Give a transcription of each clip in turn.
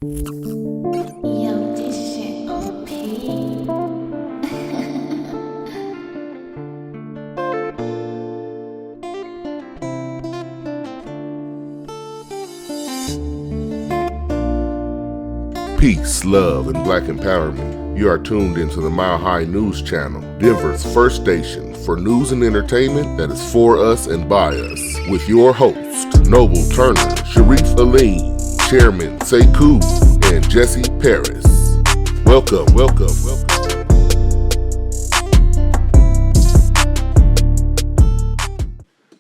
Yo, this shit OP. Peace, love, and black empowerment. You are tuned into the Mile High News Channel, Denver's first station for news and entertainment that is for us and by us. With your host, Noble Turner, Sharif Aline, Chairman Sekou, and Jesse Paris. Welcome.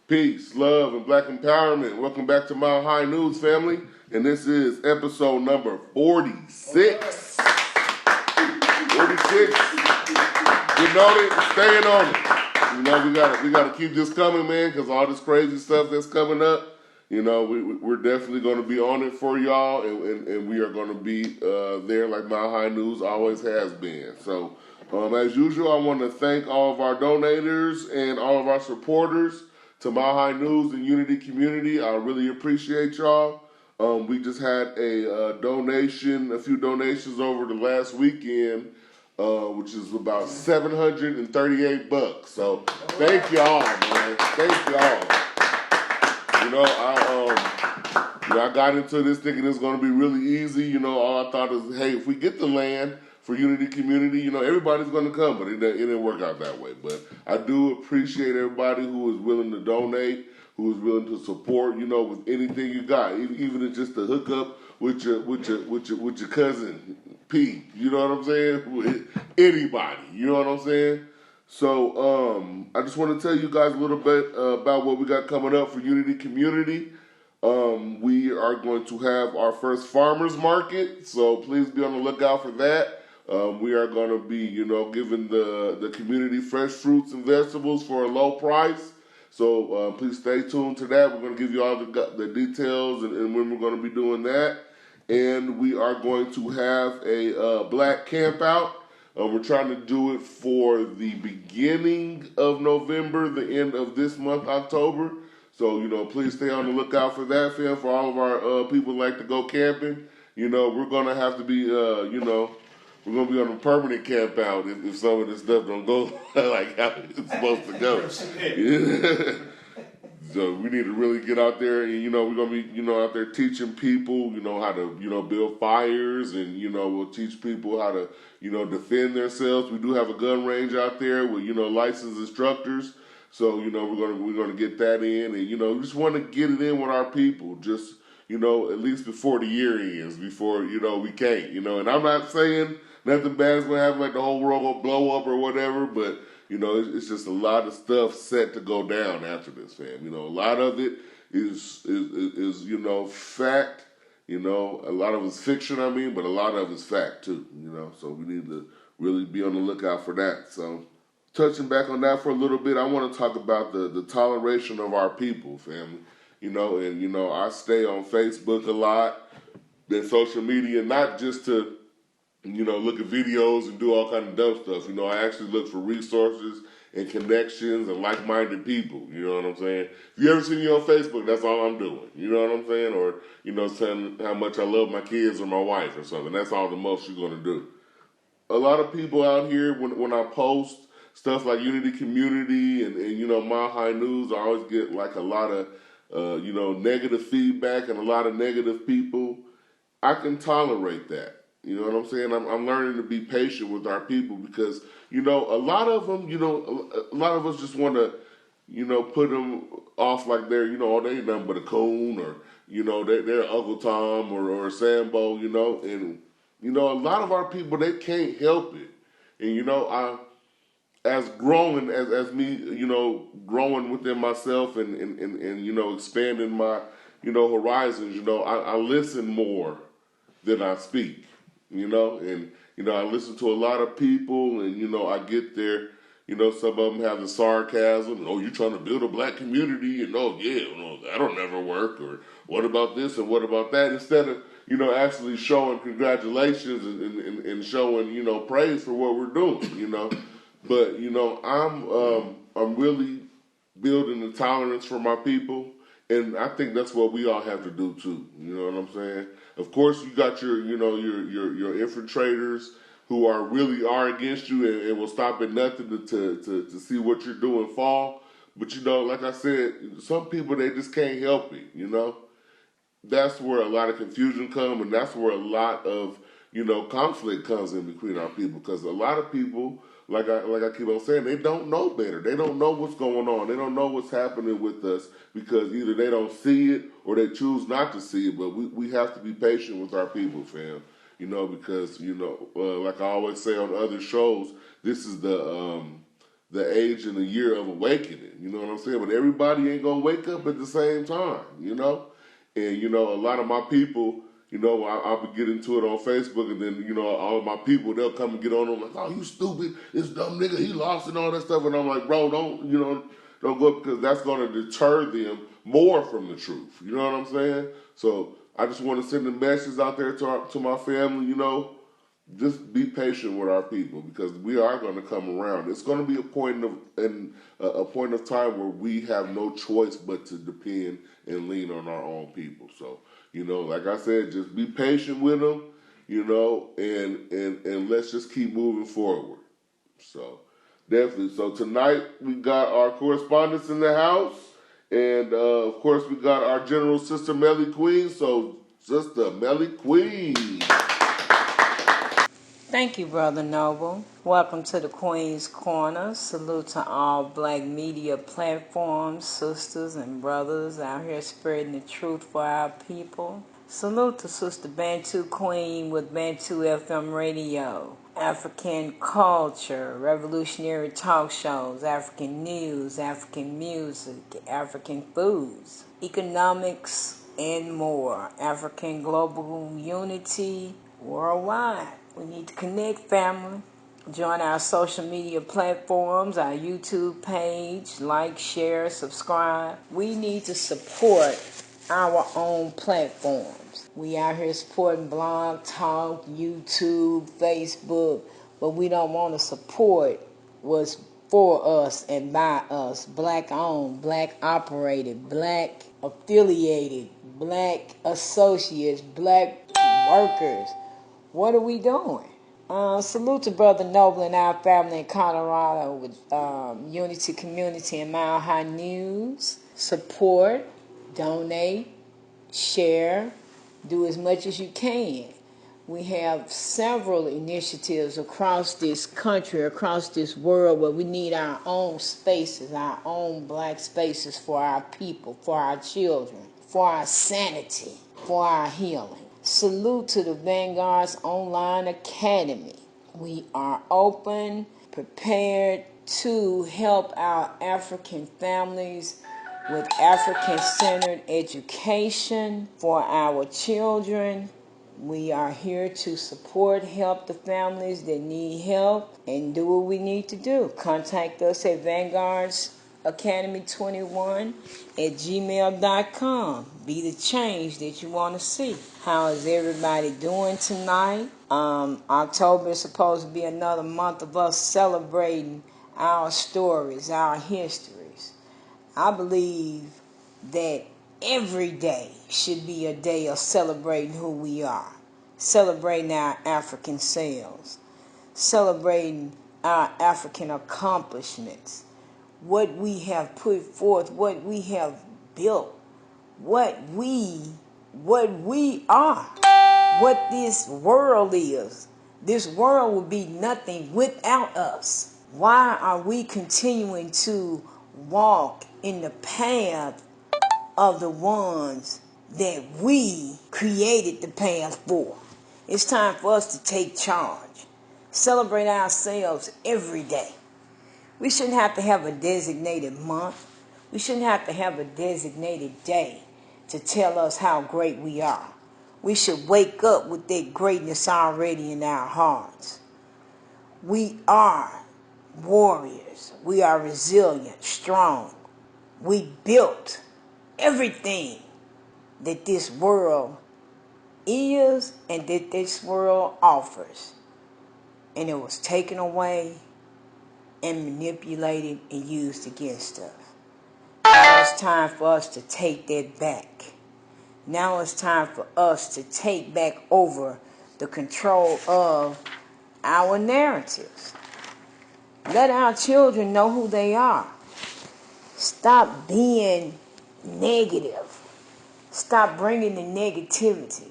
Peace, love, and black empowerment. Welcome back to Mile High News, family. And this is episode number 46. 46. Getting on it, staying on it. You know, we gotta keep this coming, man, because all this crazy stuff that's coming up, you know, we're definitely going to be on it for y'all, and we are going to be there like Mile High News always has been. So, as usual, I want to thank all of our donators and all of our supporters to Mile High News and Unity Community. I really appreciate y'all. We just had a few donations over the last weekend, which is about $738. So thank y'all, man. Thank y'all. You know, I got into this thinking it's going to be really easy. You know, all I thought is, hey, if we get the land for Unity Community, you know, everybody's going to come, but it didn't work out that way. But I do appreciate everybody who is willing to donate, who is willing to support, you know, with anything you got, even if it's just to hook up with your cousin P. You know what I'm saying? With anybody. You know what I'm saying? So I just want to tell you guys a little bit about what we got coming up for Unity Community. We are going to have our first farmers market, so please be on the lookout for that. We are going to be, you know, giving the community fresh fruits and vegetables for a low price. So please stay tuned to that. We're going to give you all the details and when we're going to be doing that. And we are going to have a black camp out. We're trying to do it for the beginning of November, the end of this month, October. So, you know, please stay on the lookout for that, fam. For all of our people who like to go camping, you know, we're going to have to be, we're going to be on a permanent camp out if some of this stuff don't go like how it's supposed to go. So we need to really get out there and, you know, we're going to be, you know, out there teaching people, you know, how to, you know, build fires and, you know, we'll teach people how to, you know, defend themselves. We do have a gun range out there with, you know, licensed instructors. So, you know, we're gonna get that in and, you know, we just want to get it in with our people just, you know, at least before the year ends, before, you know, we can't, you know, and I'm not saying nothing bad is going to happen, like the whole world will blow up or whatever, but, you know, it's just a lot of stuff set to go down after this, fam. You know, a lot of it is you know, fact. You know, a lot of it's fiction, I mean, but a lot of it's fact, too, you know. So we need to really be on the lookout for that. So touching back on that for a little bit, I want to talk about the toleration of our people, family. You know, and, you know, I stay on Facebook a lot, then social media, not just to, you know, look at videos and do all kind of dumb stuff. You know, I actually look for resources and connections and like-minded people. You know what I'm saying? If you ever see me on Facebook, that's all I'm doing. You know what I'm saying? Or, you know, saying how much I love my kids or my wife or something. That's all the most you're going to do. A lot of people out here, when I post stuff like Unity Community and you know, Mile High News, I always get like a lot of, you know, negative feedback and a lot of negative people. I can tolerate that. You know what I'm saying? I'm learning to be patient with our people because, you know, a lot of them, you know, a lot of us just want to, you know, put them off like they're, you know, oh, they ain't nothing but a coon or, you know, they're Uncle Tom or Sambo, you know, and, you know, a lot of our people, they can't help it. And, you know, as growing, as me, you know, growing within myself and you know, expanding my, you know, horizons, you know, I listen more than I speak, you know, and, you know, I listen to a lot of people and, you know, I get there, you know, some of them have the sarcasm, oh, you're trying to build a black community, and oh, yeah, no, that'll never work, or what about this and what about that, instead of, you know, actually showing congratulations and showing, you know, praise for what we're doing, you know. But, you know, I'm really building the tolerance for my people And I think that's what we all have to do too. You know what I'm saying? Of course, you got your infiltrators who really are against you and will stop at nothing to see what you're doing fall. But like I said, some people they just can't help it. That's where a lot of confusion comes, and that's where a lot of conflict comes in between our people. Because a lot of people, like I keep on saying, they don't know better. They don't know what's going on. They don't know what's happening with us because either they don't see it or they choose not to see it. But we have to be patient with our people, fam. Because like I always say on other shows, this is the age and the year of awakening. You know what I'm saying? But everybody ain't gonna wake up at the same time. And a lot of my people, I'll be getting to it on Facebook, and then all of my people they'll come and get on them like, "Oh, you stupid! This dumb nigga, he lost," and all that stuff. And I'm like, "Bro, don't go because that's going to deter them more from the truth." You know what I'm saying? So I just want to send a message out there to my family. Just be patient with our people because we are going to come around. It's going to be a point of time where we have no choice but to depend and lean on our own people. So, like I said, just be patient with them, and let's just keep moving forward. So, definitely. So tonight we got our correspondents in the house, and of course we got our general sister Melly Queen. So, Sister Melly Queen. Thank you, Brother Noble. Welcome to the Queen's Corner. Salute to all black media platforms, sisters and brothers out here spreading the truth for our people. Salute to Sister Bantu Queen with Bantu FM Radio. African culture, revolutionary talk shows, African news, African music, African foods, economics, and more. African global unity worldwide. We need to connect, family. Join our social media platforms, our YouTube page, like, share, subscribe. We need to support our own platforms. We out here supporting Blog Talk, YouTube, Facebook, but we don't want to support what's for us and by us. Black owned, black operated, black affiliated, black associates, black workers. What are we doing? Salute to Brother Noble and our family in Colorado with Unity Community and Mile High News. Support, donate, share, do as much as you can. We have several initiatives across this country, across this world, where we need our own spaces, our own black spaces for our people, for our children, for our sanity, for our healing. Salute to the Vanguard's Online Academy. We are open, prepared to help our African families with African-centered education for our children. We are here to support, help the families that need help, and do what we need to do. Contact us at Vanguard's Academy21 at gmail.com. Be the change that you want to see. How is everybody doing tonight? October is supposed to be another month of us celebrating our stories, our histories. I believe that every day should be a day of celebrating who we are, celebrating our African selves, celebrating our African accomplishments, what we have put forth, what we have built, what we are, what this world is. This world would be nothing without us. Why are we continuing to walk in the path of the ones that we created the path for? It's time for us to take charge. Celebrate ourselves every day. We shouldn't have to have a designated month. We shouldn't have to have a designated day to tell us how great we are. We should wake up with that greatness already in our hearts. We are warriors. We are resilient, strong. We built everything that this world is and that this world offers. And it was taken away and manipulated and used against us. Now it's time for us to take that back. Now it's time for us to take back over the control of our narratives. Let our children know who they are. Stop being negative. Stop bringing the negativity.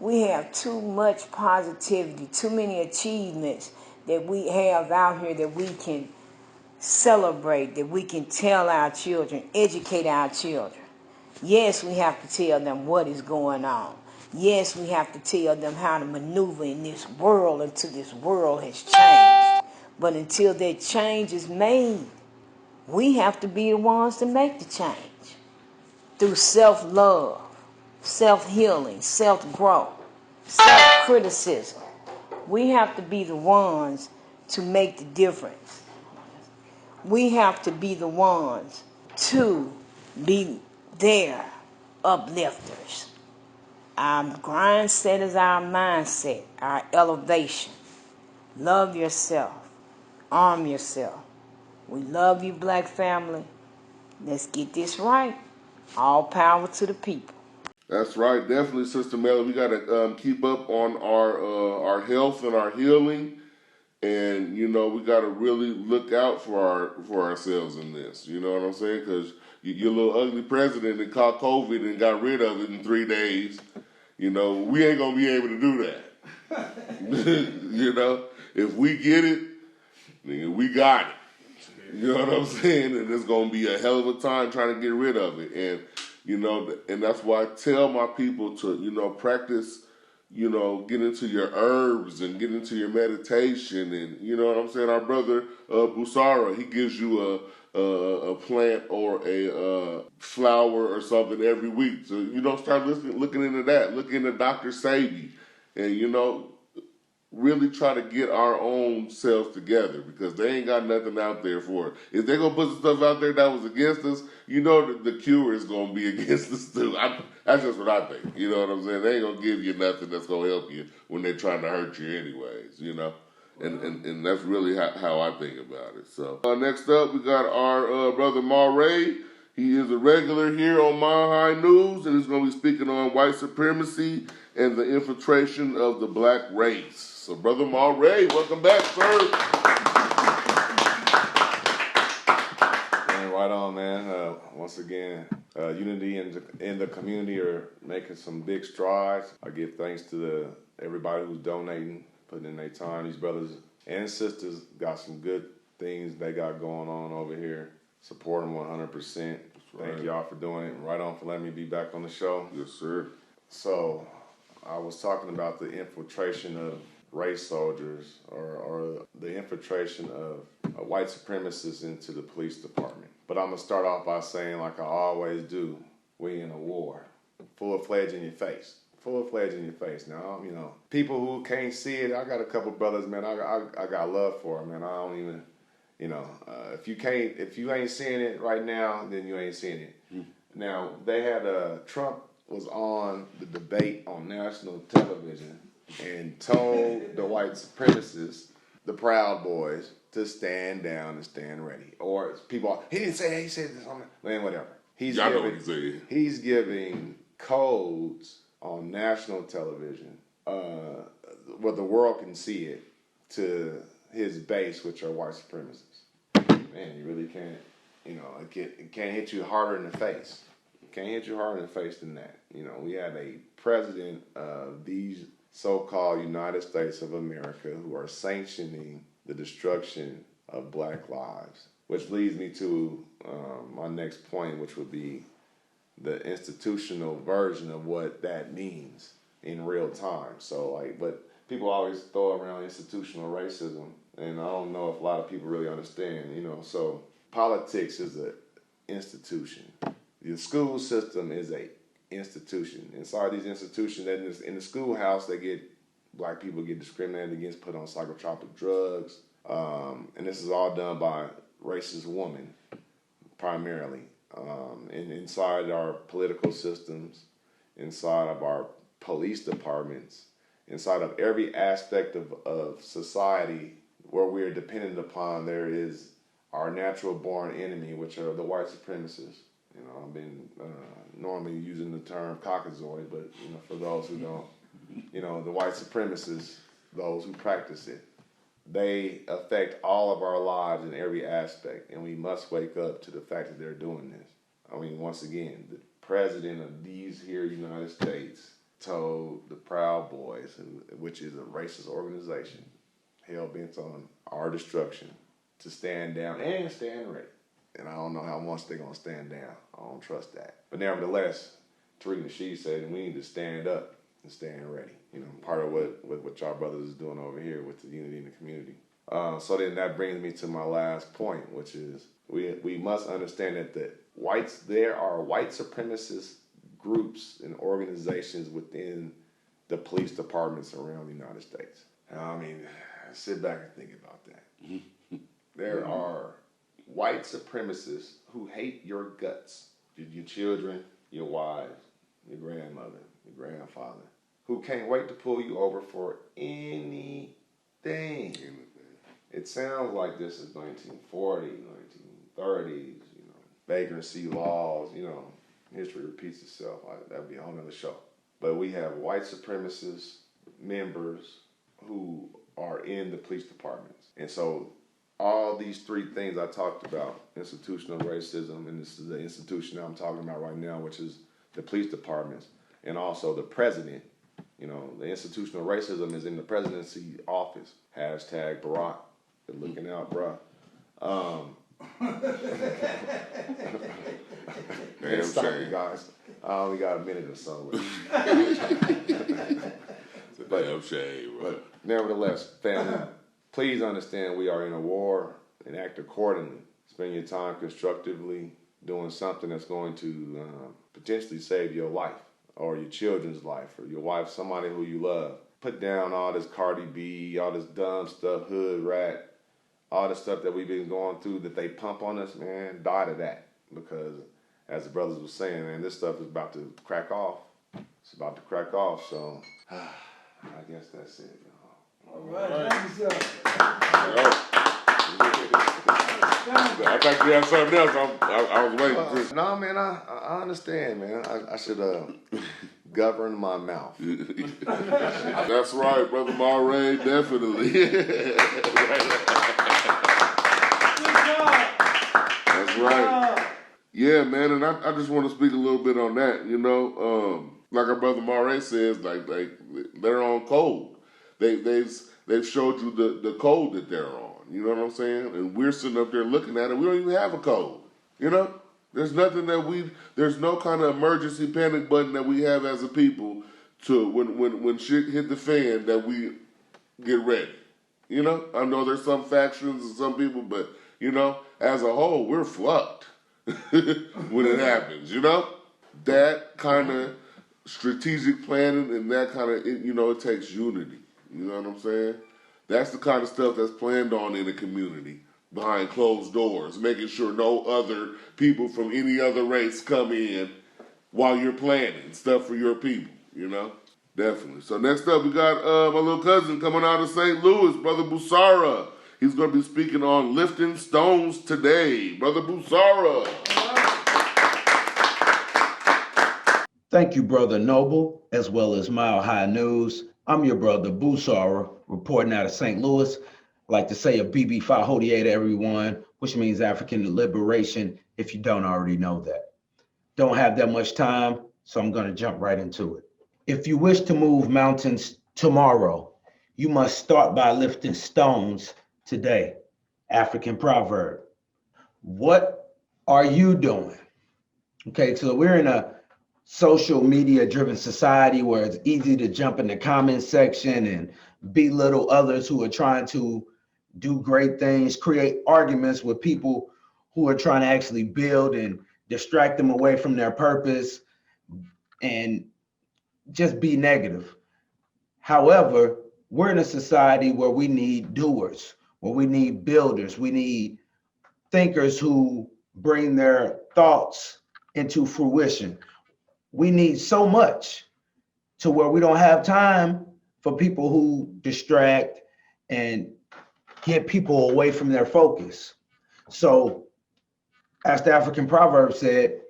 We have too much positivity, too many achievements that we have out here that we can celebrate, that we can tell our children, educate our children. Yes, we have to tell them what is going on. Yes, we have to tell them how to maneuver in this world until this world has changed. But until that change is made, we have to be the ones to make the change through self-love, self-healing, self-growth, self-criticism. We have to be the ones to make the difference. We have to be the ones to be their uplifters. Our grind set is our mindset, our elevation. Love yourself. Arm yourself. We love you, black family. Let's get this right. All power to the people. That's right, definitely, Sister Melo. We got to keep up on our health and our healing, and we got to really look out for ourselves in this. You know what I'm saying? Because your little ugly president that caught COVID and got rid of it in 3 days. We ain't gonna be able to do that. If we get it, then we got it. You know what I'm saying? And it's gonna be a hell of a time trying to get rid of it. And and that's why I tell my people to, practice, get into your herbs and get into your meditation. And you know what I'm saying? Our brother Busara, he gives you a plant or a flower or something every week. So start looking into that. Look into Dr. Sabi, and really try to get our own selves together, because they ain't got nothing out there for it. If they're gonna put some stuff out there that was against us, the cure is gonna be against us too. That's just what I think. You know what I'm saying? They ain't gonna give you nothing that's gonna help you when they're trying to hurt you anyways. And that's really how I think about it. So next up, we got our brother Marais. He is a regular here on Mile High News, and he's going to be speaking on white supremacy and the infiltration of the black race. So, Brother Marais, welcome back, sir. Man, right on, man. Once again, unity in the community are making some big strides. I give thanks to everybody who's donating, putting in their time. These brothers and sisters got some good things they got going on over here. Support them 100%. Right. Thank y'all for doing it. Right on for letting me be back on the show. Yes, sir. So, I was talking about the infiltration of race soldiers or the infiltration of white supremacists into the police department. But I'm going to start off by saying, like I always do, we in a war. Full-fledged in your face. Full-fledged in your face. Now, people who can't see it, I got a couple brothers, man, I got love for them, man. I don't even... if you ain't seeing it right now, then you ain't seeing it. Now, they had Trump was on the debate on national television and told the white supremacists, the Proud Boys, to stand down and stand ready. Or people, he didn't say that, he said this on man, whatever. He's giving codes on national television, where the world can see it, to his base, which are white supremacists. Man, you really can't, it can't hit you harder in the face. It can't hit you harder in the face than that. We have a president of these so-called United States of America who are sanctioning the destruction of black lives, which leads me to my next point, which would be the institutional version of what that means in real time. So, but people always throw around institutional racism, and I don't know if a lot of people really understand, So politics is an institution. The school system is a institution. Inside these institutions, in the schoolhouse, black people get discriminated against, put on psychotropic drugs, and this is all done by racist women, primarily. And inside our political systems, inside of our police departments, inside of every aspect of society where we are dependent upon, there is our natural born enemy, which are the white supremacists. You know, I've been normally using the term Caucasoid, but you know, for those who don't, you know, the white supremacists, those who practice it, they affect all of our lives in every aspect, and we must wake up to the fact that they're doing this. I mean, once again, the president of these here United States told the Proud Boys, which is a racist organization, hell-bent on our destruction, to stand down and stand ready. And I don't know how much they're going to stand down. I don't trust that. But nevertheless, Tariq Nasheed said we need to stand up and stand ready. You know, part of what y'all brothers is doing over here with the unity in the community. So then that brings me to my last point, which is we must understand that there are white supremacist groups and organizations within the police departments around the United States. I mean, sit back and think about that. There are white supremacists who hate your guts, your children, your wives, your grandmother, your grandfather, who can't wait to pull you over for anything. It sounds like this is 1940s, 1930s, you know, vagrancy laws, you know, history repeats itself. That'd be a whole nother show. But we have white supremacist members who are in the police departments. And so all these three things I talked about, institutional racism, and this is the institution that I'm talking about right now, which is the police departments, and also the president. You know, the institutional racism is in the presidency office. Hashtag Barack. Good looking out, bruh. Damn Stop shame. it, guys. I only got a minute or so. But, damn shame, bro. But nevertheless, family, please understand we are in a war and act accordingly. Spend your time constructively doing something that's going to potentially save your life or your children's life or your wife, somebody who you love. Put down all this Cardi B, all this dumb stuff, hood rat, all the stuff that we've been going through that they pump on us, man. Die to that. Because as the brothers were saying, man, this stuff is about to crack off. It's about to crack off, so I guess that's it, y'all. All right, thank you, sir. I thought you had something else. I was waiting. No, man, I understand, man. I should govern my mouth. That's right, Brother Murray, definitely. That's right. Yeah, man, and I just want to speak a little bit on that. You know, like our brother Murray says, like they're on code. They've showed you the code that they're on. You know what I'm saying? And we're sitting up there looking at it. We don't even have a code. You know, there's nothing there's no kind of emergency panic button that we have as a people to when shit hit the fan that we get ready. You know, I know there's some factions and some people, but you know, as a whole, we're fucked when it happens. You know, that kind of strategic planning and that kind of it takes unity. You know what I'm saying? That's the kind of stuff that's planned on in a community behind closed doors, making sure no other people from any other race come in while you're planning stuff for your people, you know? Definitely. So next up, we got my little cousin coming out of St. Louis, Brother Busara. He's going to be speaking on lifting stones today. Brother Busara. Thank you, Brother Noble, as well as Mile High News. I'm your brother Busara, reporting out of St. Louis. I like to say a BB Fahodie to everyone, which means African liberation, if you don't already know that. Don't have that much time, so I'm going to jump right into it. If you wish to move mountains tomorrow, you must start by lifting stones today. African proverb. What are you doing? Okay, so we're in a social media driven society where it's easy to jump in the comment section and belittle others who are trying to do great things, create arguments with people who are trying to actually build and distract them away from their purpose and just be negative. However, we're in a society where we need doers, where we need builders, we need thinkers who bring their thoughts into fruition. We need so much to where we don't have time for people who distract and get people away from their focus. So as the African proverb said,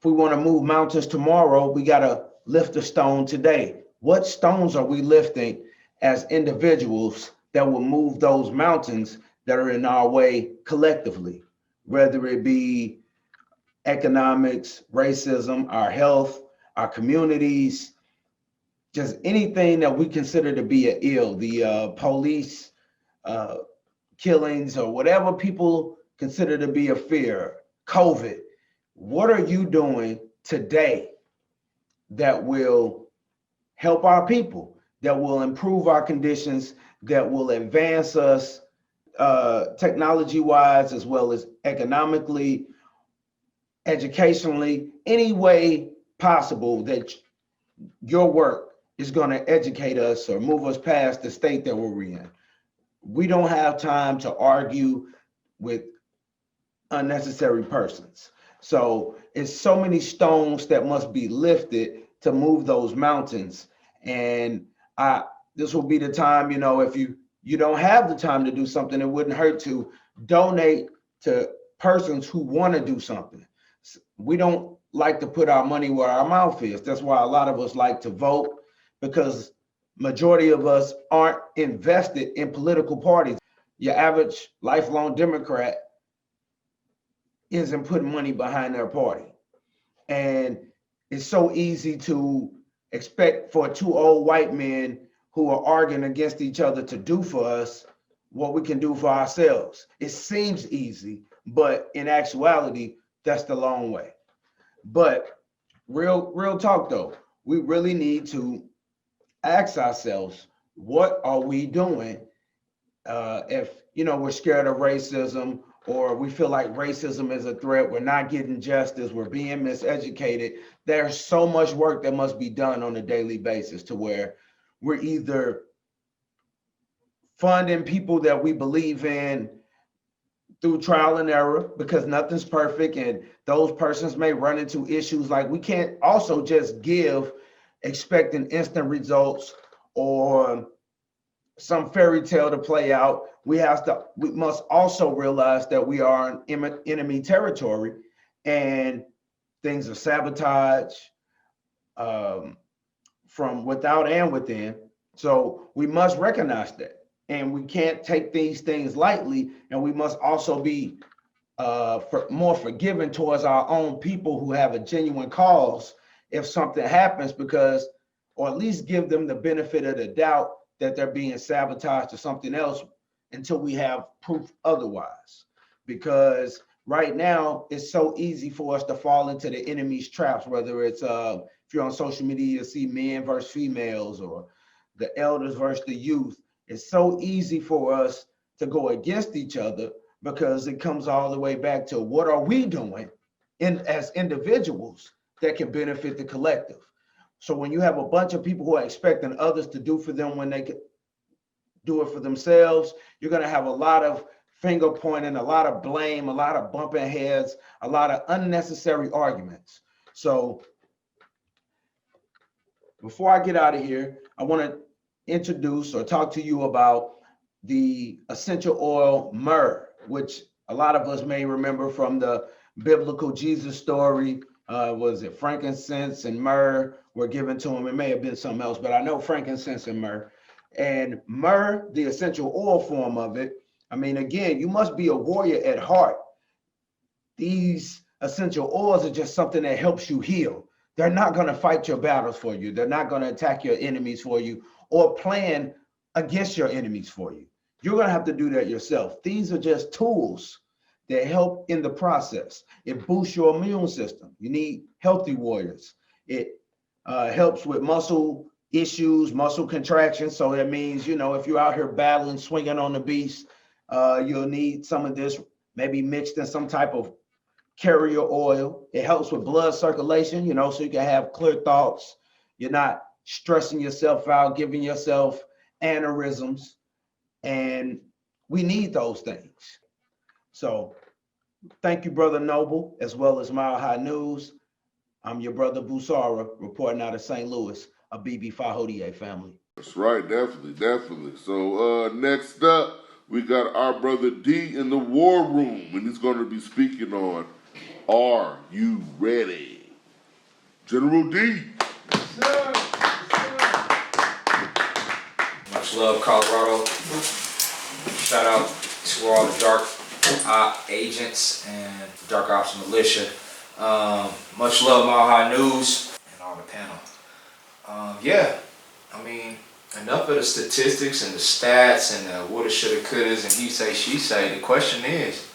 we want to move mountains tomorrow, we got to lift a stone today. What stones are we lifting as individuals that will move those mountains that are in our way collectively, whether it be economics, racism, our health, our communities, just anything that we consider to be an ill, the police uh, killings or whatever people consider to be a fear, COVID. What are you doing today that will help our people, that will improve our conditions, that will advance us technology wise, as well as economically, educationally, any way possible that your work is going to educate us or move us past the state that we're in? We don't have time to argue with unnecessary persons. So it's so many stones that must be lifted to move those mountains. And this will be the time, if you don't have the time to do something, it wouldn't hurt to donate to persons who want to do something. We don't like to put our money where our mouth is. That's why a lot of us like to vote, because majority of us aren't invested in political parties. Your average lifelong Democrat isn't putting money behind their party. And it's so easy to expect for two old white men who are arguing against each other to do for us what we can do for ourselves. It seems easy, but in actuality, that's the long way. But real talk though, we really need to ask ourselves, what are we doing if we're scared of racism, or we feel like racism is a threat, we're not getting justice, we're being miseducated. There's so much work that must be done on a daily basis to where we're either funding people that we believe in through trial and error, because nothing's perfect and those persons may run into issues. Like, we can't also just give expecting instant results or some fairy tale to play out. We must also realize that we are in enemy territory, and things of sabotage from without and within. So we must recognize that, and we can't take these things lightly. And we must also be more forgiving towards our own people who have a genuine cause if something happens, because, or at least give them the benefit of the doubt that they're being sabotaged or something else until we have proof otherwise. Because right now it's so easy for us to fall into the enemy's traps, whether it's if you're on social media, you see men versus females or the elders versus the youth. It's so easy for us to go against each other, because it comes all the way back to what are we doing as individuals that can benefit the collective. So when you have a bunch of people who are expecting others to do for them when they can do it for themselves, you're going to have a lot of finger pointing, a lot of blame, a lot of bumping heads, a lot of unnecessary arguments. So before I get out of here, I want to introduce or talk to you about the essential oil myrrh, which a lot of us may remember from the biblical Jesus story. Was it frankincense and myrrh were given to him? It may have been something else, but I know frankincense and myrrh. And myrrh, the essential oil form of it, I mean, again, you must be a warrior at heart. These essential oils are just something that helps you heal. They're not going to fight your battles for you. They're not going to attack your enemies for you or plan against your enemies for you. You're going to have to do that yourself. These are just tools that help in the process. It boosts your immune system. You need healthy warriors. It helps with muscle issues, muscle contractions. So that means, if you're out here battling, swinging on the beast, you'll need some of this, maybe mixed in some type of carrier oil. It helps with blood circulation, so you can have clear thoughts. You're not stressing yourself out, giving yourself aneurysms. And we need those things. So thank you, Brother Noble, as well as Mile High News. I'm your brother Busara, reporting out of St. Louis, a BB Fahodier family. That's right, definitely. So next up, we got our brother D in the war room, and he's going to be speaking on Are You Ready? General D. Much love, Colorado. Shout out to all the dark op agents and dark ops militia. Much love, Mile High News and all the panel. Yeah, I mean, enough of the statistics and the stats and the woulda, shoulda, couldas and he say, she say. The question is,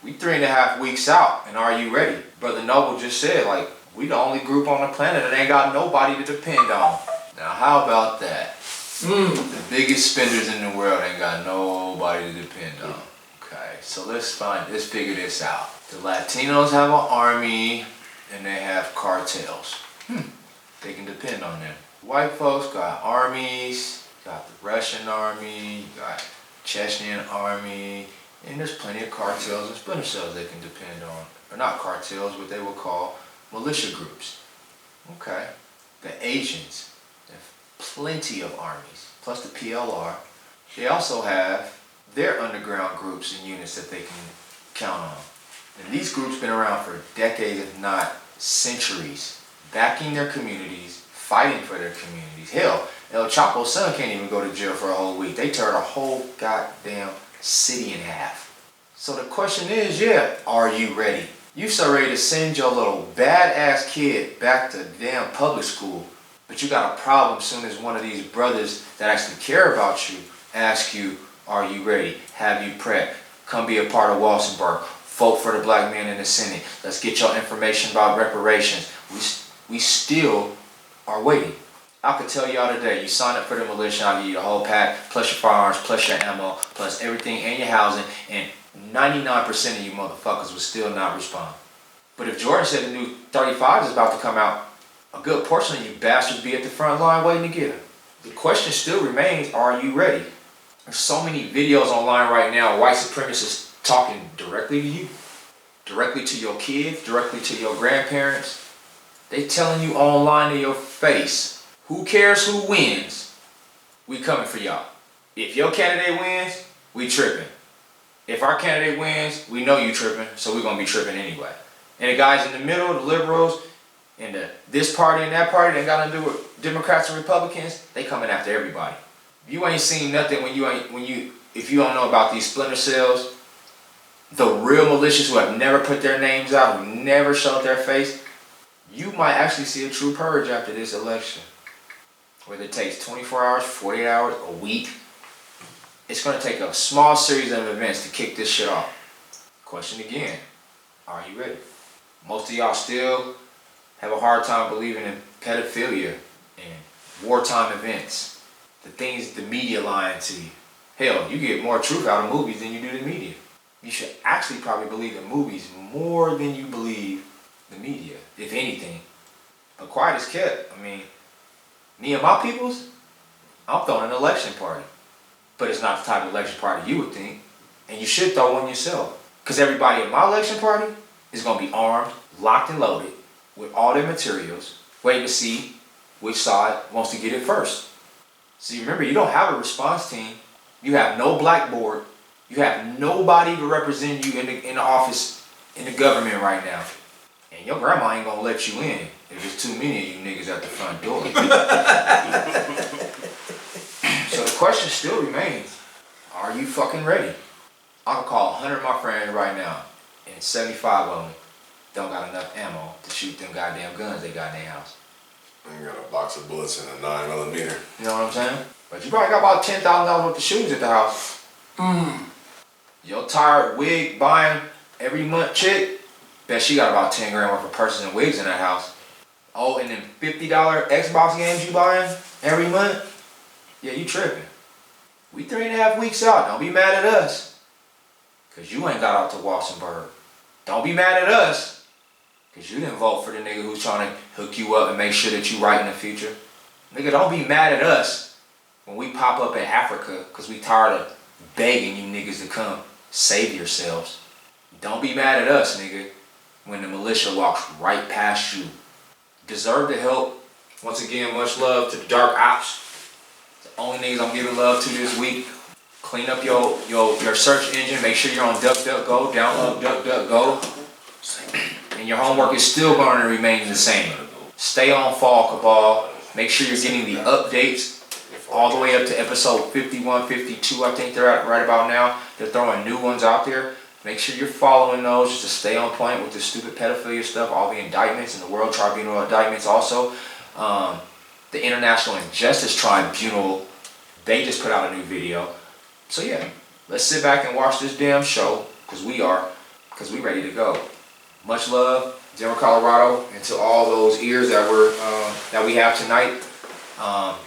we 3.5 weeks out, and are you ready? Brother Noble just said, like, we the only group on the planet that ain't got nobody to depend on. Now, how about that? The biggest spenders in the world ain't got nobody to depend on. Okay, so let's figure this out. The Latinos have an army, and they have cartels. They can depend on them. White folks got armies, got the Russian army, got Chechnyan army, and there's plenty of cartels and splinter cells they can depend on. Or not cartels, what they would call militia groups. Okay. The Asians have plenty of armies, plus the PLR. They also have their underground groups and units that they can count on. And these groups been around for decades, if not centuries, backing their communities, fighting for their communities. Hell, El Chapo's son can't even go to jail for a whole week. They tore the whole goddamn city in half. So the question is, yeah, are you ready? You so ready to send your little badass kid back to damn public school, but you got a problem soon as one of these brothers that actually care about you ask you, are you ready? Have you prepped? Come be a part of Walsenburg. Vote for the black man in the Senate. Let's get your information about reparations. We still are waiting. I could tell y'all today, you sign up for the militia, I'll give you the whole pack, plus your firearms, plus your ammo, plus everything and your housing, and 99% of you motherfuckers will still not respond. But if Jordan said the new 35 is about to come out, a good portion of you bastards be at the front line waiting to get them. The question still remains, are you ready? There's so many videos online right now, white supremacists talking directly to you, directly to your kids, directly to your grandparents. They telling you online to your face, who cares who wins? We coming for y'all. If your candidate wins, we tripping. If our candidate wins, we know you tripping, so we're going to be tripping anyway. And the guys in the middle, the liberals, and this party and that party, they got to do with Democrats and Republicans, they coming after everybody. You ain't seen nothing if you don't know about these splinter cells, the real militias who have never put their names out, who never showed their face, you might actually see a true purge after this election. Whether it takes 24 hours, 48 hours, a week, it's going to take a small series of events to kick this shit off. Question again, are you ready? Most of y'all still have a hard time believing in pedophilia and wartime events. The things the media lying to you. Hell, you get more truth out of movies than you do the media. You should actually probably believe the movies more than you believe the media, if anything. But quiet as kept. I mean, me and my peoples, I'm throwing an election party. But it's not the type of election party you would think. And you should throw one yourself. Because everybody at my election party is going to be armed, locked and loaded, with all their materials, waiting to see which side wants to get it first. See, remember, you don't have a response team. You have no blackboard. You have nobody to represent you in the office, in the government right now. And your grandma ain't going to let you in if there's too many of you niggas at the front door. So the question still remains, are you fucking ready? I can call 100 of my friends right now, and 75 of them don't got enough ammo to shoot them goddamn guns they got in their house. You got a box of bullets and a 9mm. You know what I'm saying? But you probably got about $10,000 worth of shoes at the house. Your tired wig buying every month chick, bet she got about 10 grand worth of purses and wigs in that house. Oh, and them $50 Xbox games you buying every month? Yeah, you tripping. We 3.5 weeks out. Don't be mad at us. Because you ain't got out to Walsenburg. Don't be mad at us. Because you didn't vote for the nigga who's trying to hook you up and make sure that you right in the future. Nigga, don't be mad at us when we pop up in Africa because we tired of begging you niggas to come save yourselves. Don't be mad at us, nigga, when the militia walks right past you. Deserve the help. Once again, much love to the dark ops. The only niggas I'm giving love to this week. Clean up your search engine. Make sure you're on DuckDuckGo. Download DuckDuckGo. And your homework is still going to remain the same. Stay on Fall Cabal. Make sure you're getting the updates all the way up to episode 51, 52. I think they're at right about now. They're throwing new ones out there. Make sure you're following those just to stay on point with this stupid pedophilia stuff, all the indictments and the World Tribunal indictments also. The International Injustice Tribunal, they just put out a new video. So yeah, let's sit back and watch this damn show, because we ready to go. Much love, Denver, Colorado, and to all those ears that we have tonight.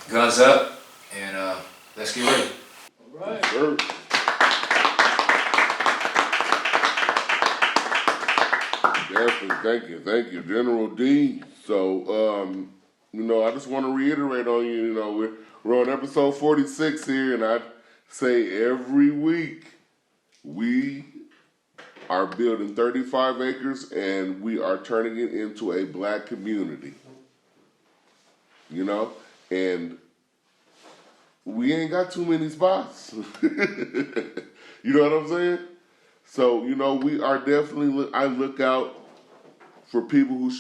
Guns up, and let's get ready. All right. Sure. Definitely, thank you, General D. So, I just want to reiterate on you, we're on episode 46 here, and I say every week we are building 35 acres and we are turning it into a black community, and we ain't got too many spots. You know what I'm saying? So, we are definitely, I look out for people who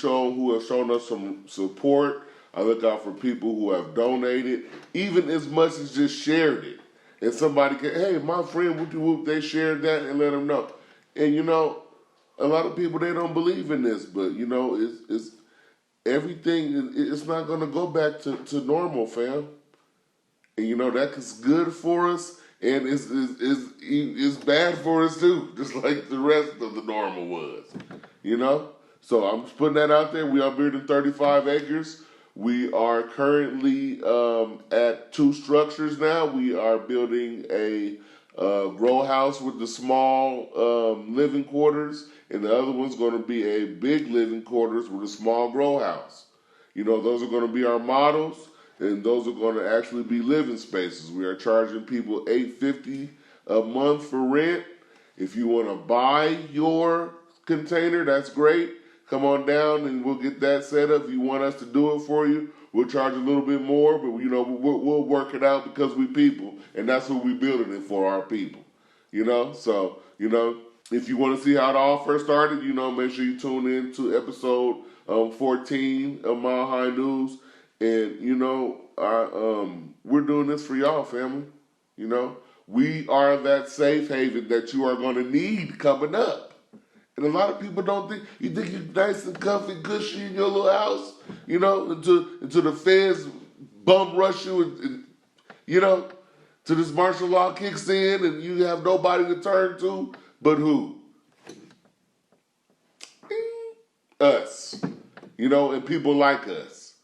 have shown us some support. I look out for people who have donated, even as much as just shared it. And somebody hey, my friend, whoop-de-whoop, they shared that, and let them know. And, a lot of people, they don't believe in this, but, it's everything, it's not going to go back to normal, fam. And, that's good for us, and it's bad for us, too, just like the rest of the normal was, So I'm just putting that out there. We are building 35 acres. We are currently at 2 structures now. We are building a grow house with the small living quarters, and the other one's going to be a big living quarters with a small grow house. Those are going to be our models, and those are going to actually be living spaces. We are charging people $850 a month for rent. If you want to buy your container, that's great. Come on down and we'll get that set up. If you want us to do it for you, we'll charge a little bit more, but we'll work it out because we people, and that's what we're building it for, our people. So, if you want to see how it all first started, make sure you tune in to episode 14 of Mile High News. And, we're doing this for y'all, family. We are that safe haven that you are going to need coming up. And a lot of people don't think, you think you're nice and comfy, cushy in your little house, until the feds bum rush you and till this martial law kicks in and you have nobody to turn to, but who? Us. And people like us.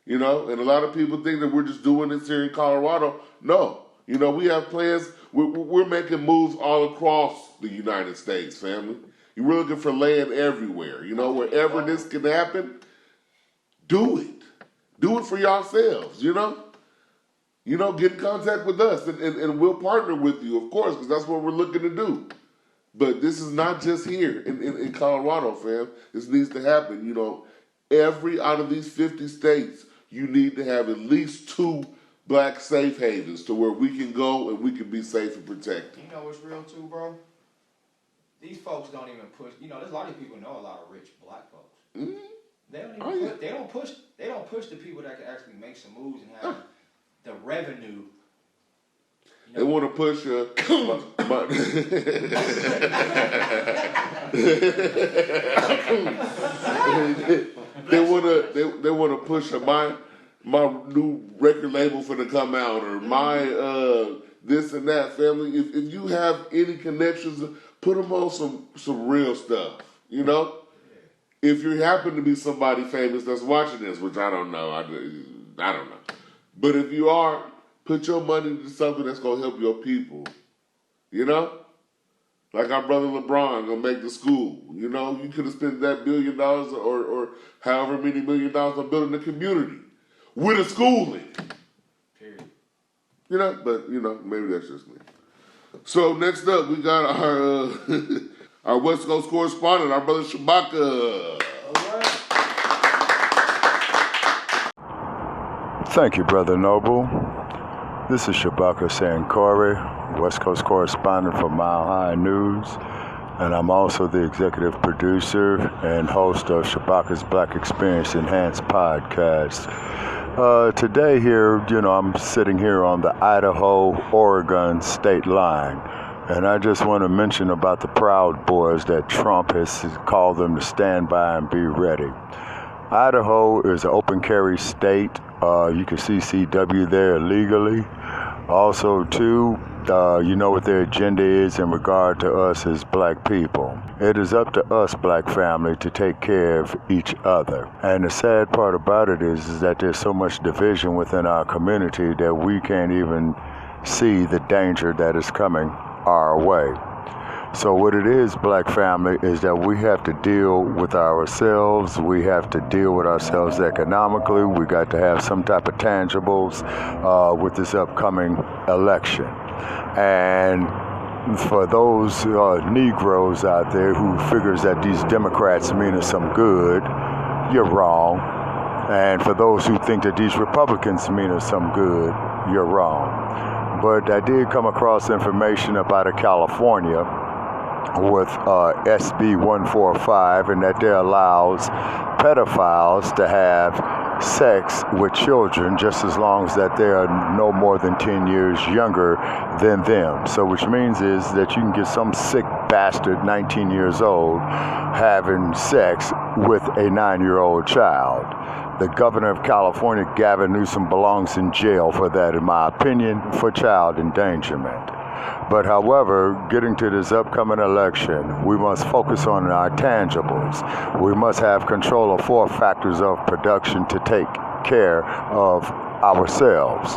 And a lot of people think that we're just doing this here in Colorado. No. We have plans. We're making moves all across the United States, family. We're looking for land everywhere. Wherever this can happen, do it. Do it for yourselves, Get in contact with us, and we'll partner with you, of course, because that's what we're looking to do. But this is not just here in Colorado, fam. This needs to happen. Every out of these 50 states, you need to have at least 2 black safe havens to where we can go and we can be safe and protected. You know what's real too, bro? These folks don't even push. There's a lot of people know a lot of rich black folks. Mm-hmm. They don't push the people that can actually make some moves and have the revenue. They want to push they want to push my new record label for to come out, or my this and that, family. If you have any connections, put them on some real stuff, If you happen to be somebody famous that's watching this, which I don't know, I don't know. But if you are, put your money into something that's going to help your people, Like our brother LeBron going to make the school, You could have spent that $1 billion or however many $1 million on building a community with a school in it. Period. But, maybe that's just me. So next up, we got our our West Coast correspondent, our brother Shabaka. All right. Thank you, Brother Noble. This is Shabaka Sankore, West Coast correspondent for Mile High News. and I'm also the executive producer and host of Shabaka's Black Experience Enhanced podcast. Today here, I'm sitting here on the Idaho-Oregon state line, and I just want to mention about the Proud Boys that Trump has called them to stand by and be ready. Idaho is an open carry state. You can see CW there legally. Also, too, you know what their agenda is in regard to us as black people. It is up to us, black family, to take care of each other. And the sad part about it is that there's so much division within our community that we can't even see the danger that is coming our way. So what it is, black family, is that we have to deal with ourselves. We have to deal with ourselves economically. We got to have some type of tangibles with this upcoming election. And for those Negroes out there who figures that these Democrats mean us some good, you're wrong. And for those who think that these Republicans mean us some good, you're wrong. But I did come across information about California with SB 145, and that there allows pedophiles to have sex with children just as long as that they are no more than 10 years younger than them. So which means is that you can get some sick bastard 19 years old having sex with a 9-year-old child. The governor of California, Gavin Newsom, belongs in jail for that, in my opinion, for child endangerment. But however, getting to this upcoming election, we must focus on our tangibles. We must have control of 4 factors of production to take care of ourselves.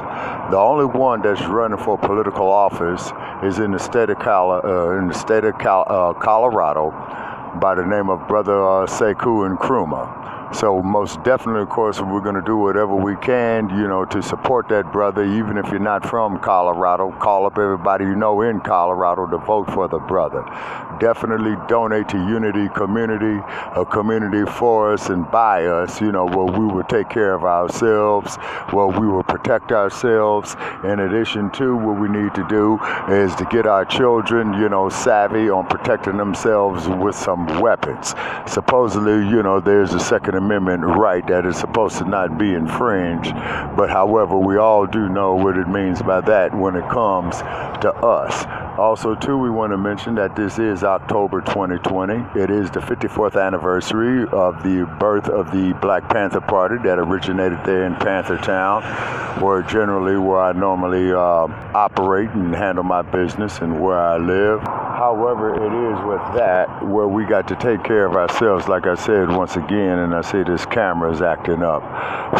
The only one that's running for political office is in the state of Colorado by the name of Brother Sekou Nkrumah. So most definitely, of course, we're going to do whatever we can, to support that brother. Even if you're not from Colorado, call up everybody you know in Colorado to vote for the brother. Definitely donate to Unity Community, a community for us and by us, where we will take care of ourselves, where we will protect ourselves. In addition to what we need to do is to get our children, savvy on protecting themselves with some weapons. Supposedly, there's a Second Amendment right that is supposed to not be infringed, but however, we all do know what it means by that when it comes to us. Also, too, we want to mention that this is October 2020. It is the 54th anniversary of the birth of the Black Panther Party that originated there in Panthertown, where I normally operate and handle my business and where I live. However, it is with that where we got to take care of ourselves, like I said once again, and I see this camera is acting up.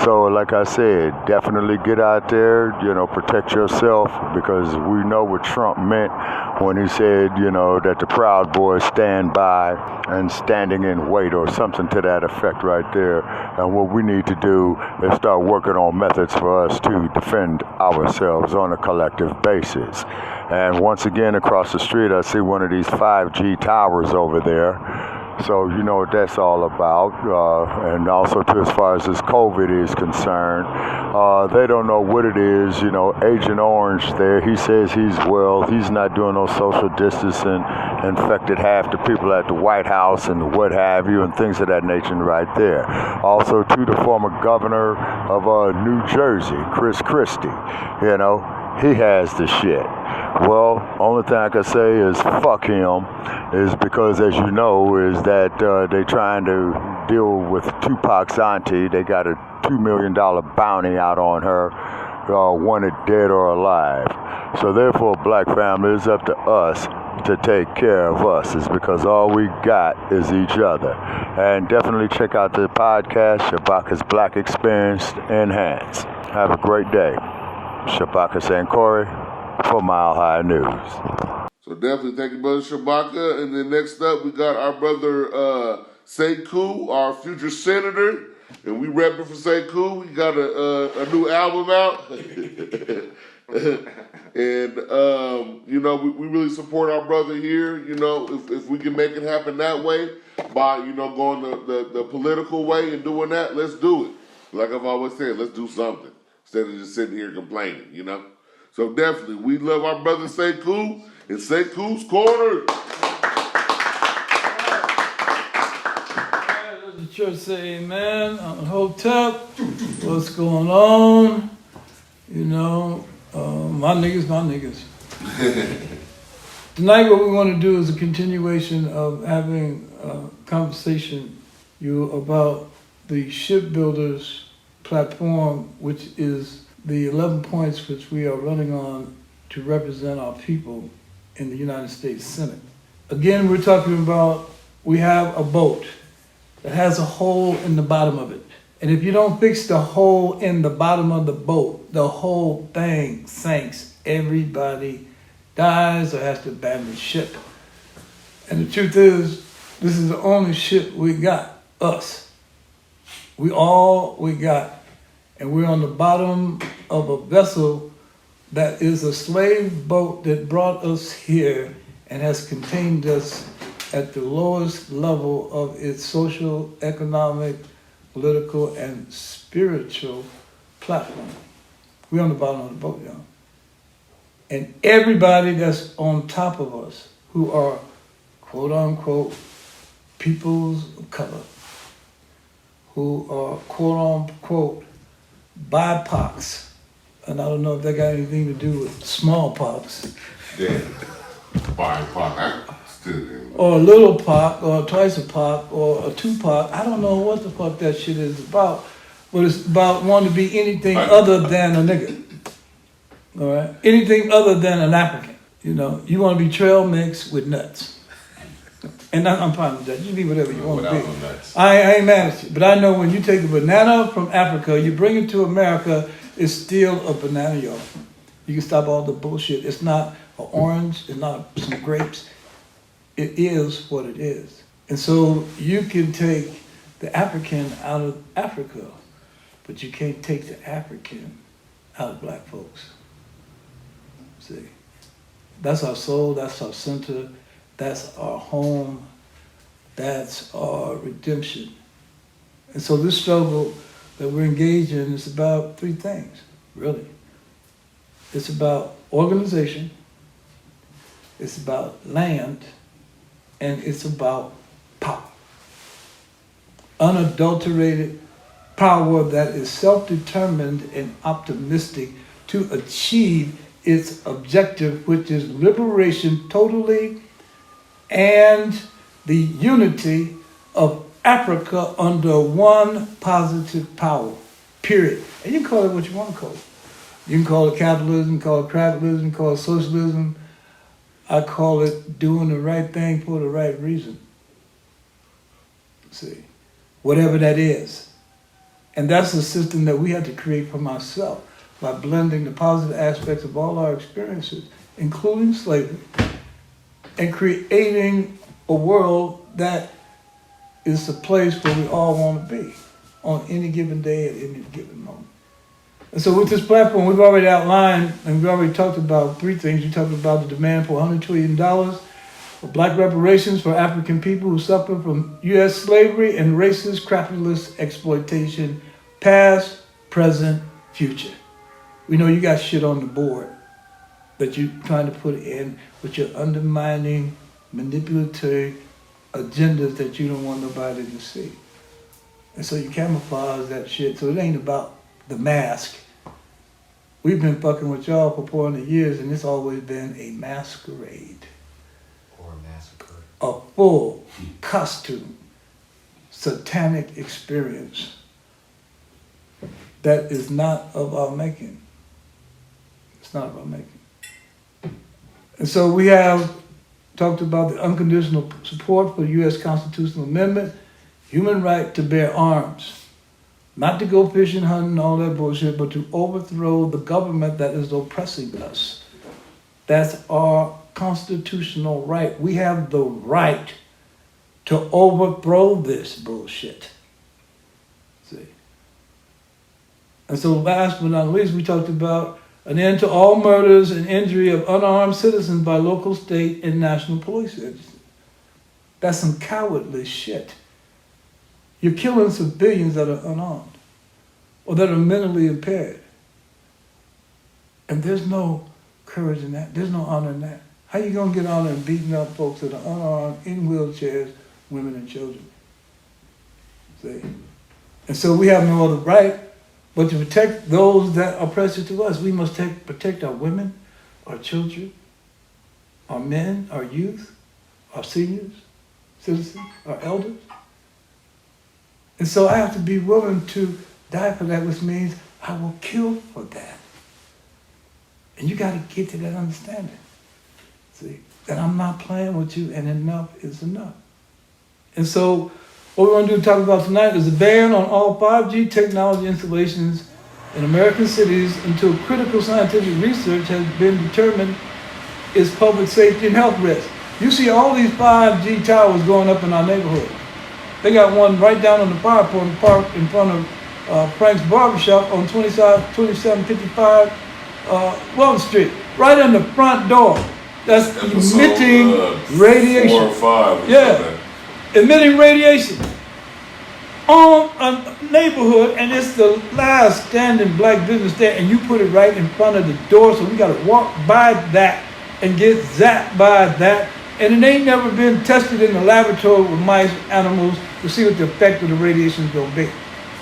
So, like I said, definitely get out there, protect yourself, because we know what Trump meant when he said, that the Proud Boys stand by and standing in wait, or something to that effect right there. And what we need to do is start working on methods for us to defend ourselves on a collective basis. And once again, across the street, I see one of these 5G towers over there. So you know what that's all about. And also, too, as far as this COVID is concerned, they don't know what it is. Agent Orange there, he says he's not doing no social distancing, infected half the people at the White House and what have you, and things of that nature right there. Also, too, the former governor of New Jersey, Chris Christie, he has the shit. Well, only thing I can say is fuck him, is because, as you know, is that they trying to deal with Tupac's auntie. They got a $2 million bounty out on her, wanted dead or alive. So therefore, black family, it's up to us to take care of us. It's because all we got is each other. And definitely check out the podcast, Shabaka's Black Experience Enhanced. Have a great day. Shabaka St. Corey for Mile High News. So definitely thank you, Brother Shabaka. And then next up, we got our brother Sekou, our future senator. And we repping for Sekou. We got a new album out. And, we really support our brother here. If we can make it happen that way by, going the political way and doing that, let's do it. Like I've always said, let's do something instead of just sitting here complaining, So definitely, we love our brother Sekou in Sekou's Corner. church say amen. On Hotep, what's going on? You know, my niggas. Tonight what we want to do is a continuation of having a conversation about the shipbuilders platform, which is the 11 points which we are running on to represent our people in the United States Senate. Again, we're talking about, we have a boat that has a hole in the bottom of it. And if you don't fix the hole in the bottom of the boat, the whole thing sinks. Everybody dies or has to abandon ship. And the truth is, this is the only ship we got, us. We got. And we're on the bottom of a vessel that is a slave boat that brought us here and has contained us at the lowest level of its social, economic, political, and spiritual platform. We're on the bottom of the boat, y'all. And everybody that's on top of us, who are quote unquote peoples of color, who are quote unquote BIPOCs, and I don't know if that got anything to do with smallpox. Yeah. BIPOC. Or a little pock, or twice a pock, or a two-pock. I don't know what the fuck that shit is about, but it's about wanting to be anything other than a nigga. All right? Anything other than an African. You know, you want to be trail mix with nuts. And I'm fine with that. You be whatever you want to be. Nuts. I ain't mad at you, but I know when you take a banana from Africa, you bring it to America, it's still a banana, y'all. You can stop all the bullshit. It's not an orange, it's not some grapes. It is what it is. And so you can take the African out of Africa, but you can't take the African out of black folks. See, that's our soul, that's our center, that's our home, that's our redemption. And so this struggle that we're engaged in is about three things, really. It's about organization, it's about land, and it's about power. Unadulterated power that is self-determined and optimistic to achieve its objective, which is liberation totally and the unity of Africa under one positive power, period. And you can call it what you want to call it. You can call it capitalism, call it capitalism, call it socialism. I call it doing the right thing for the right reason. See, whatever that is. And that's a system that we have to create from ourselves by blending the positive aspects of all our experiences, including slavery, and creating a world that is the place where we all want to be on any given day at any given moment. And so with this platform, we've already outlined and we've already talked about three things. We talked about the demand for $100 trillion for black reparations for African people who suffer from U.S. slavery and racist capitalist exploitation, past, present, future. We know you got shit on the board that you're trying to put in with your undermining, manipulatory agendas that you don't want nobody to see. And so you camouflage that shit. So it ain't about the mask. We've been fucking with y'all for 400 years, and it's always been a masquerade. Or a massacre. A full costume, satanic experience that is not of our making. It's not of our making. And so we have talked about the unconditional support for the U.S. Constitutional Amendment, human right to bear arms. Not to go fishing, hunting, all that bullshit, but to overthrow the government that is oppressing us. That's our constitutional right. We have the right to overthrow this bullshit. See? And so last but not least, we talked about an end to all murders and injury of unarmed citizens by local, state, and national police agencies. That's some cowardly shit. You're killing civilians that are unarmed or that are mentally impaired. And there's no courage in that. There's no honor in that. How you going to get honor in beating up folks that are unarmed, in wheelchairs, women and children? See? And so we have no other right but to protect those that are precious to us. We must protect our women, our children, our men, our youth, our seniors, citizens, our elders. And so I have to be willing to die for that, which means I will kill for that. And you got to get to that understanding. See, that I'm not playing with you and enough is enough. And so what we're going to talk about tonight is a ban on all 5G technology installations in American cities until critical scientific research has been determined is public safety and health risk. You see all these 5G towers going up in our neighborhood. They got one right down on the park in front of Frank's Barbershop on 2755 Wells Street, right in the front door. That's emitting radiation. 4 or 5. Yeah, emitting radiation on a neighborhood, and it's the last standing black business there, and you put it right in front of the door, so we got to walk by that and get zapped by that. And it ain't never been tested in the laboratory with mice, animals, to see what the effect of the radiation is going to be.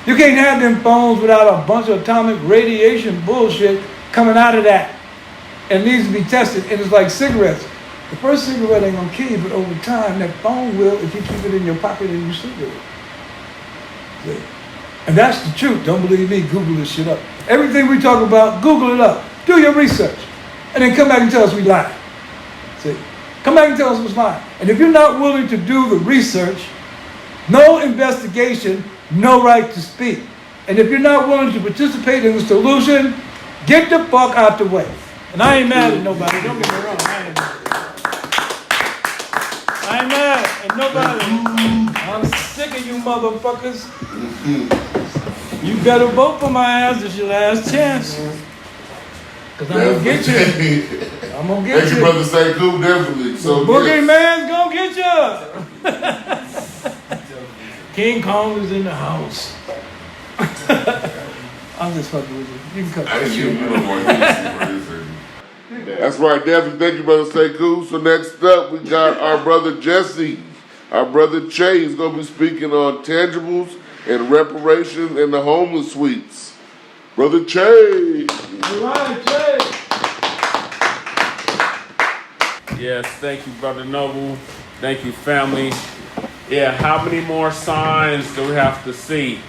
You can't have them phones without a bunch of atomic radiation bullshit coming out of that. It needs to be tested, and it's like cigarettes. The first cigarette ain't going to kill you, but over time, that phone will if you keep it in your pocket and you sleep with it. See? And that's the truth. Don't believe me, Google this shit up. Everything we talk about, Google it up. Do your research. And then come back and tell us we lied. See? Come back and tell us what's lying. And if you're not willing to do the research, no investigation, no right to speak. And if you're not willing to participate in the solution, get the fuck out the way. And I ain't mad at nobody. Don't get me wrong. I ain't mad at nobody. I'm sick of you motherfuckers. You better vote for my ass. It's your last chance. Because I'm going to get you. I'm going to get you. Thank you, Brother Sekou, definitely. So, Boogeyman's going to get you. King Kong is in the house. I'm just fucking with you. You can cut that shit. That's right, definitely. Thank you, Brother Sekou. So next up, we got our brother Jesse. Our brother Che is going to be speaking on tangibles and reparations and the homeless suites. Brother Che. All right, Che. Yes, thank you, Brother Noble. Thank you, family. Yeah, how many more signs do we have to see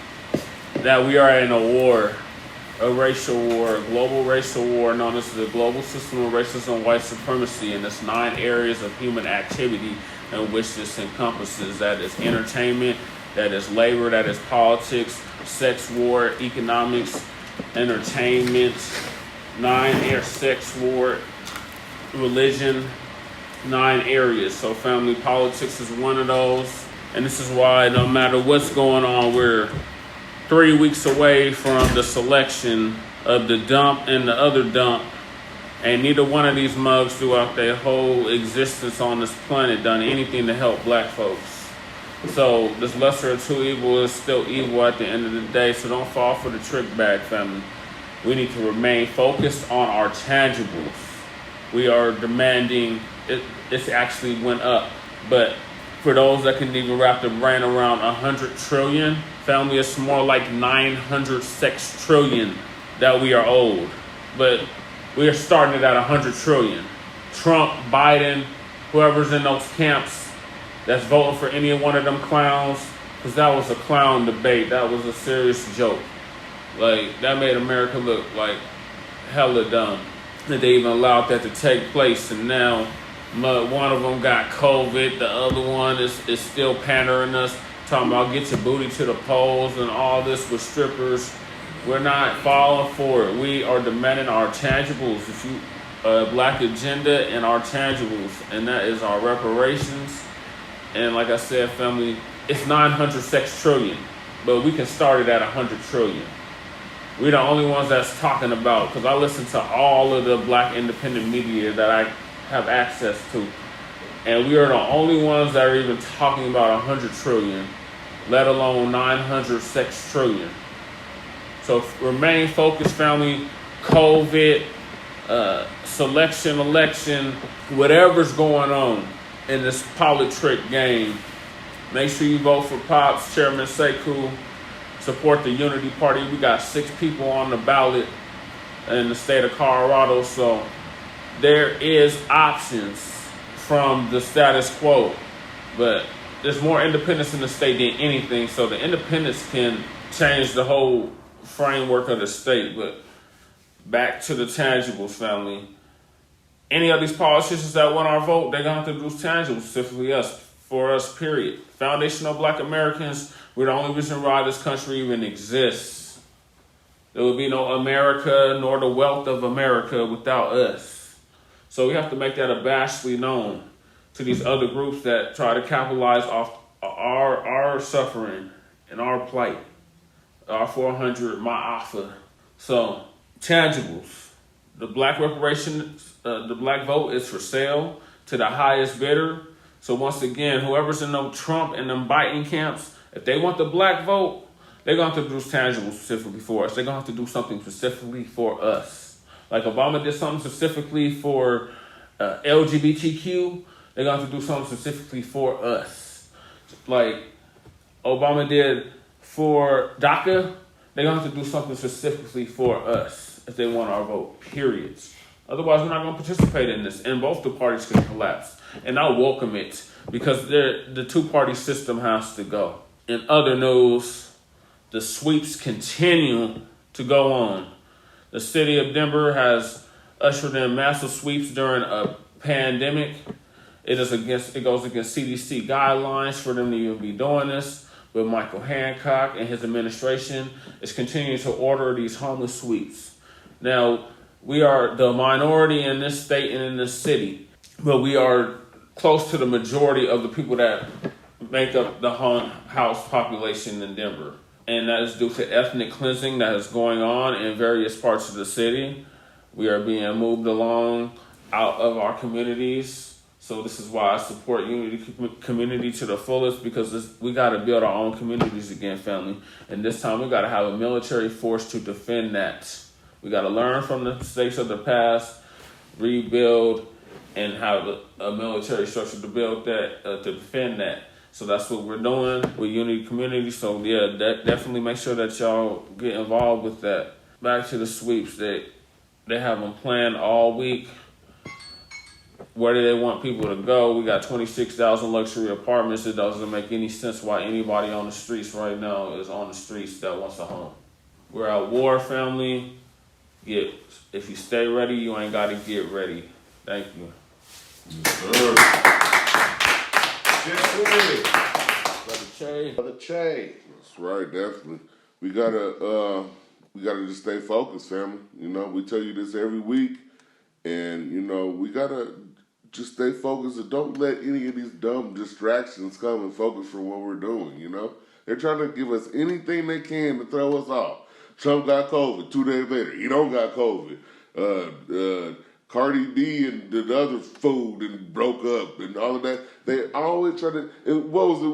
that we are in a war, a racial war, a global racial war known as the global system of racism and white supremacy, and it's 9 areas of human activity in which this encompasses. That is entertainment, that is labor, that is politics, sex war, economics, entertainment, 9 sex war, religion, 9 areas. So family politics is one of those. And this is why no matter what's going on, we're 3 weeks away from the selection of the dump and the other dump. And neither one of these mugs throughout their whole existence on this planet done anything to help black folks. So this lesser of two evil is still evil at the end of the day. So don't fall for the trick bag, family. We need to remain focused on our tangibles. We are demanding, it's actually went up. But for those that can even wrap their brain around 100 trillion, family, it's more like 906 trillion that we are owed. But we are starting it at 100 trillion. Trump, Biden, whoever's in those camps that's voting for any one of them clowns, because that was a clown debate. That was a serious joke. Like, that made America look like hella dumb. That they even allowed that to take place, and now one of them got COVID, the other one is still pandering us, talking about get your booty to the polls and all this with strippers. We're not falling for it. We are demanding our tangibles. If you black agenda and our tangibles, and that is our reparations. And like I said, family, it's 906 trillion, but we can start it at 100 trillion. We're the only ones that's talking about, because I listen to all of the black independent media that I have access to, and we are the only ones that are even talking about 100 trillion, let alone 906 trillion. So remain focused, family. COVID, election, whatever's going on in this politrick game, Make sure you vote for Pops, Chairman Sekou. Support the Unity Party. We got 6 people on the ballot in the state of Colorado, so there is options from the status quo. But there's more independence in the state than anything, so the independents can change the whole framework of the state. But back to the tangibles, family. Any of these politicians that want our vote, they're going to have to do tangibles, specifically us, for us, period. Foundational Black Americans, we're the only reason why this country even exists. There would be no America nor the wealth of America without us. So we have to make that abashedly known to these other groups that try to capitalize off our suffering and our plight. Our 400 Ma'afa. So, tangibles. The black reparations, the black vote is for sale to the highest bidder. So once again, whoever's in them Trump and them Biden camps, if they want the black vote, they're going to have to do tangibles specifically for us. They're going to have to do something specifically for us. Like Obama did something specifically for LGBTQ, they're going to have to do something specifically for us. Like Obama did for DACA, they're going to have to do something specifically for us if they want our vote, period. Otherwise, we're not going to participate in this, and both the parties can collapse. And I welcome it because the two-party system has to go. In other news, the sweeps continue to go on. The city of Denver has ushered in massive sweeps during a pandemic. It goes against CDC guidelines for them to even be doing this. But Michael Hancock and his administration is continuing to order these homeless sweeps. Now, we are the minority in this state and in this city, but we are close to the majority of the people that make up the house population in Denver. And that is due to ethnic cleansing that is going on in various parts of the city. We are being moved along out of our communities. So this is why I support Unity Community to the fullest, because we got to build our own communities again, family. And this time we got to have a military force to defend that. We got to learn from the mistakes of the past, rebuild, and have a military structure to build that, to defend that. So that's what we're doing with Unity Community. So yeah, definitely make sure that y'all get involved with that. Back to the sweeps, they have them planned all week. Where do they want people to go? We got 26,000 luxury apartments. It doesn't make any sense why anybody on the streets right now is on the streets that wants a home. We're at war, family. If you stay ready, you ain't got to get ready. Thank you. Brother Che. That's right, definitely. We gotta just stay focused, family. You know, we tell you this every week, and you know, we gotta just stay focused and don't let any of these dumb distractions come and focus from what we're doing. You know, they're trying to give us anything they can to throw us off. Trump got COVID. 2 days later, he don't got COVID. Cardi B and the other fool and broke up and all of that. They always try to. What was it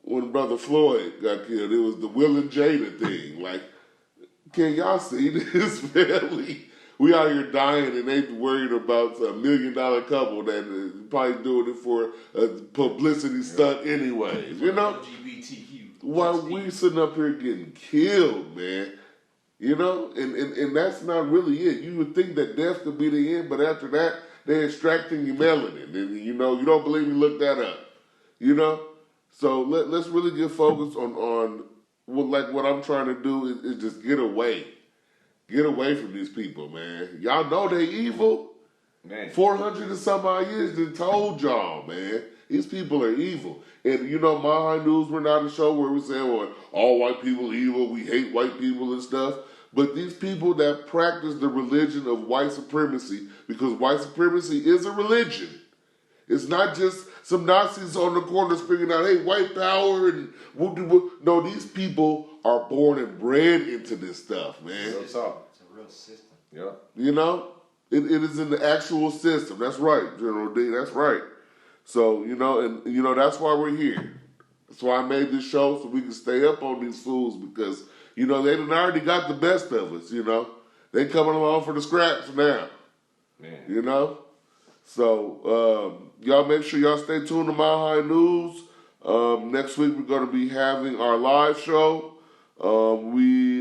when Brother Floyd got killed? It was the Will and Jada thing. Like, can y'all see this, family? We out here dying and they worried about a $1 million couple that is probably doing it for a publicity stunt anyways. You know? LGBTQ. While we sitting up here getting killed, man. You know? And that's not really it. You would think that death could be the end, but after that, they're extracting your melanin. And, you know, you don't believe me, look that up. You know? So let's really get focused on what I'm trying to do is just get away. Get away from these people, man. Y'all know they evil. Man. 400 and some odd years they told y'all, man. These people are evil. And you know, My High News, we're not a show where we say, well, all white people are evil, we hate white people and stuff. But these people that practice the religion of white supremacy, because white supremacy is a religion. It's not just some Nazis on the corner speaking out, hey, white power and whoop-de-whoop. No, these people are born and bred into this stuff, man. It's a real system. Yeah. You know? It is in the actual system. That's right, General D. That's right. So, you know, and you know, that's why we're here. That's why I made this show, so we can stay up on these fools, because, you know, they done already got the best of us, you know. They coming along for the scraps now. Man. You know? So y'all make sure y'all stay tuned to Mile High News. Next week we're going to be having our live show. We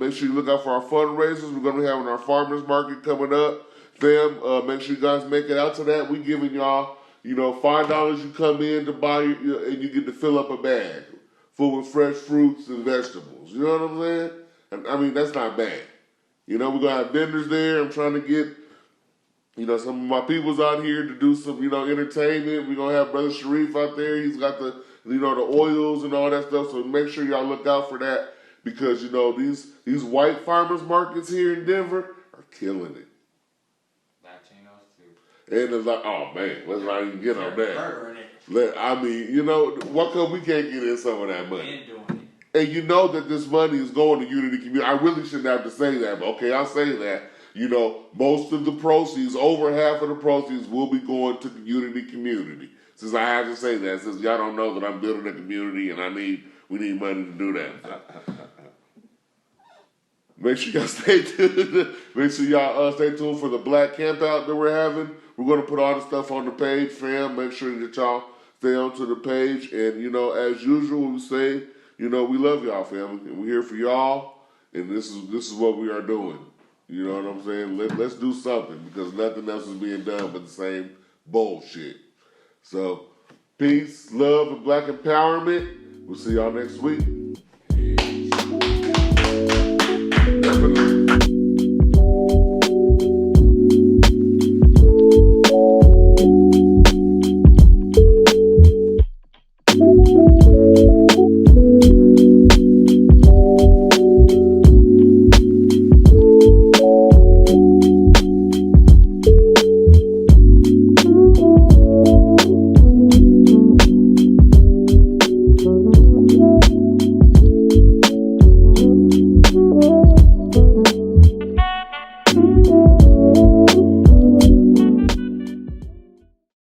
make sure you look out for our fundraisers. We're going to be having our farmers market coming up. Fam, make sure you guys make it out to that. We giving y'all, $5 you come in to buy and you get to fill up a bag full of fresh fruits and vegetables. You know what I'm saying? I mean, that's not bad. We're going to have vendors there. I'm trying to get, some of my people's out here to do some, entertainment. We're going to have Brother Sharif out there. He's got the oils and all that stuff. So make sure y'all look out for that because, these white farmers markets here in Denver are killing it. And it's like, oh man, let's not even get on that. What come we can't get in some of that money? And you know that this money is going to Unity Community. I really shouldn't have to say that, but okay, I'll say that. Most of the proceeds, over half of the proceeds, will be going to the Unity Community. Since I have to say that, since y'all don't know that I'm building a community and we need money to do that. Make sure y'all stay tuned. Make sure y'all stay tuned for the Black Campout that we're having. We're going to put all the stuff on the page, fam. Make sure that y'all stay onto the page. And, as usual, we say, we love y'all, family. And we're here for y'all. And this is what we are doing. You know what I'm saying? Let's do something because nothing else is being done but the same bullshit. So, peace, love, and Black empowerment. We'll see y'all next week.